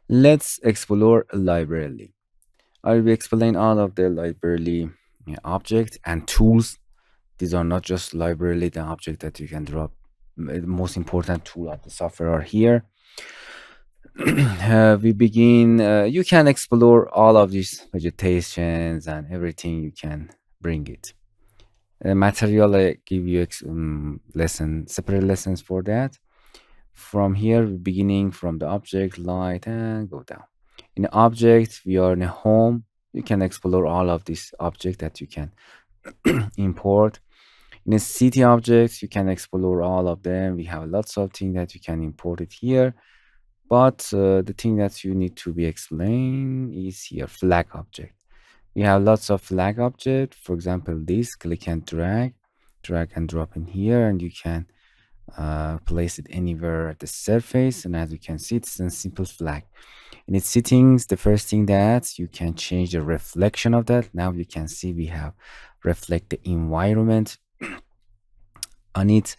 Let's explore library. I will explain all of the library objects and tools. These are not just library, the object that you can drop. The most important tool of the software are here. We begin. You can explore all of these vegetations and everything. You can bring it. Material, I give you separate lessons for that. From here, beginning from the object, light, and go down. In the object, we are in a home. You can explore all of these objects that you can import. In the city objects, you can explore all of them. We have lots of things that you can import it here. But the thing that you need to be explained is here, flag object. We have lots of flag object. For example, this, click and drag and drop in here, and you can place it anywhere at the surface. And as you can see, it's a simple flag. In its settings, the first thing that you can change the reflection of that. Now you can see we have reflect the environment on it.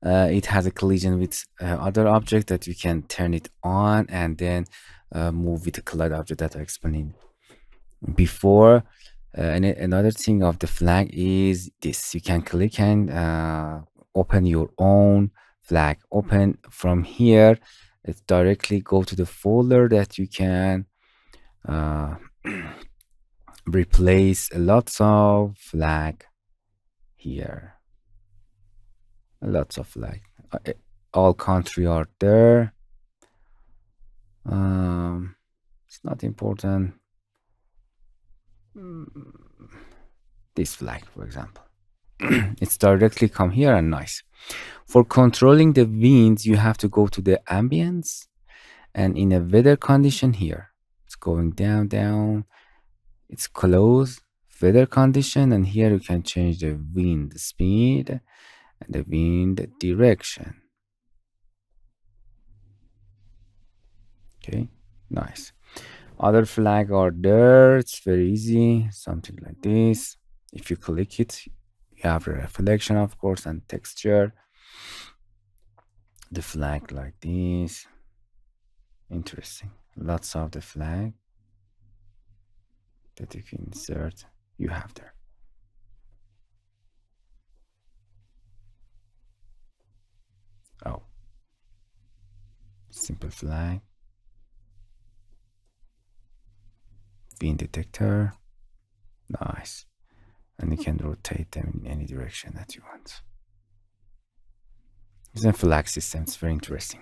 It has a collision with other object that you can turn it on and then move with the collide object that I explained before. And another thing of the flag is this: you can click and open your own flag. Open from here, it directly go to the folder that you can uh, replace lots of flag here. Lots of flag. All country are there. It's not important. This flag, for example. It's directly come here and nice. For controlling the winds, you have to go to the ambience and in a weather condition here. It's going down, down. It's close weather condition, and here you can change the wind speed and the wind direction. Okay, nice. Other flag are there. It's very easy. Something like this. If you click it, you have a reflection, of course, and texture. The flag like this. Interesting. Lots of the flag that you can insert. You have there. Oh, simple flag. Beam detector. Nice. And you can rotate them in any direction that you want. It's a flag system. It's very interesting.